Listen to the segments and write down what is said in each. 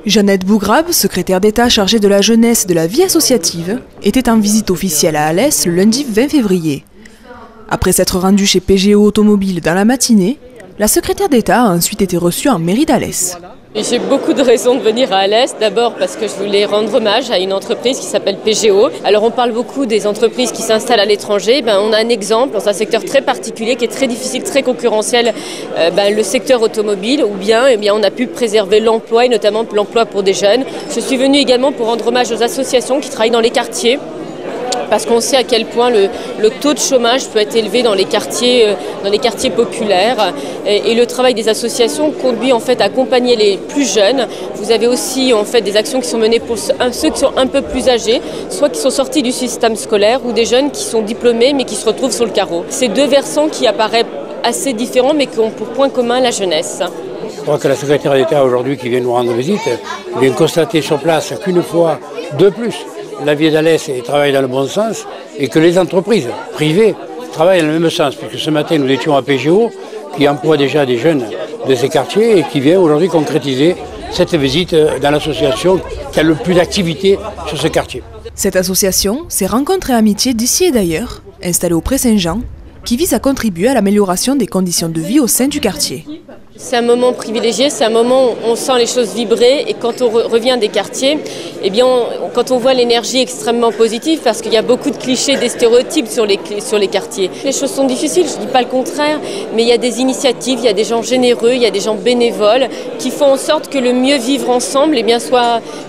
Jeannette Bougrabe, secrétaire d'État chargée de la jeunesse et de la vie associative, était en visite officielle à Alès le lundi 20 février. Après s'être rendue chez PGO Automobile dans la matinée, la secrétaire d'État a ensuite été reçue en mairie d'Alès. J'ai beaucoup de raisons de venir à Alès. D'abord parce que je voulais rendre hommage à une entreprise qui s'appelle PGO. Alors on parle beaucoup des entreprises qui s'installent à l'étranger. On a un exemple dans un secteur très particulier qui est très difficile, très concurrentiel, le secteur automobile, où bien, on a pu préserver l'emploi et notamment l'emploi pour des jeunes. Je suis venue également pour rendre hommage aux associations qui travaillent dans les quartiers, parce qu'on sait à quel point le taux de chômage peut être élevé dans les quartiers populaires. Et le travail des associations conduit en fait à accompagner les plus jeunes. Vous avez aussi en fait des actions qui sont menées pour ceux qui sont un peu plus âgés, soit qui sont sortis du système scolaire, ou des jeunes qui sont diplômés mais qui se retrouvent sur le carreau. C'est deux versants qui apparaissent assez différents mais qui ont pour point commun la jeunesse. Je crois que la secrétaire d'État aujourd'hui qui vient nous rendre visite vient constater sur place qu'une fois de plus, la ville d'Alès travaille dans le bon sens et que les entreprises privées travaillent dans le même sens. Puisque ce matin, nous étions à PGO, qui emploie déjà des jeunes de ces quartiers et qui vient aujourd'hui concrétiser cette visite dans l'association qui a le plus d'activité sur ce quartier. Cette association, c'est Rencontres et Amitiés d'ici et d'ailleurs, installée au Pré-Saint-Jean, qui vise à contribuer à l'amélioration des conditions de vie au sein du quartier. C'est un moment privilégié, c'est un moment où on sent les choses vibrer, et quand on revient des quartiers, quand on voit l'énergie extrêmement positive, parce qu'il y a beaucoup de clichés, des stéréotypes sur les quartiers. Les choses sont difficiles, je ne dis pas le contraire, mais il y a des initiatives, il y a des gens généreux, il y a des gens bénévoles qui font en sorte que le mieux vivre ensemble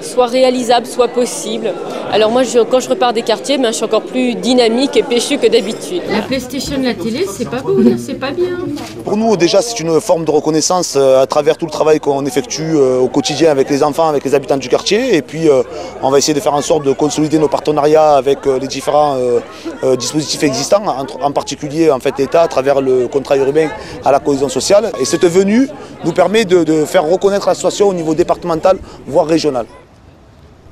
soit réalisable, soit possible. Alors moi, quand je repars des quartiers, je suis encore plus dynamique et péchue que d'habitude. La PlayStation, la télé, c'est pas beau, c'est pas bien. Pour nous, déjà, c'est une forme de reconnaissance à travers tout le travail qu'on effectue au quotidien avec les enfants, avec les habitants du quartier. Et puis, on va essayer de faire en sorte de consolider nos partenariats avec les différents dispositifs existants, en particulier en fait, l'État à travers le contrat urbain à la cohésion sociale. Et cette venue nous permet de faire reconnaître l'association au niveau départemental, voire régional.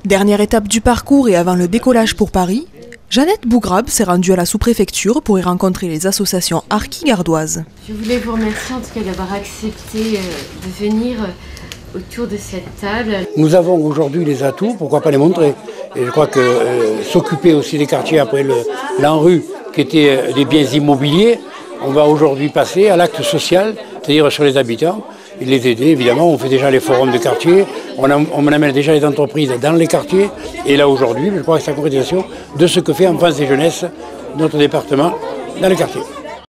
Dernière étape du parcours et avant le décollage pour Paris, Jeannette Bougrabe s'est rendue à la sous-préfecture pour y rencontrer les associations archi-gardoises. Je voulais vous remercier en tout cas d'avoir accepté de venir autour de cette table. Nous avons aujourd'hui les atouts, pourquoi pas les montrer. Et je crois que s'occuper aussi des quartiers après l'ANRU, qui était des biens immobiliers, on va aujourd'hui passer à l'acte social, c'est-à-dire sur les habitants, et les aider évidemment. On fait déjà les forums de quartier, on amène déjà les entreprises dans les quartiers, et là aujourd'hui, je crois que c'est la concrétisation de ce que fait Enfance et Jeunesse, notre département, dans les quartiers.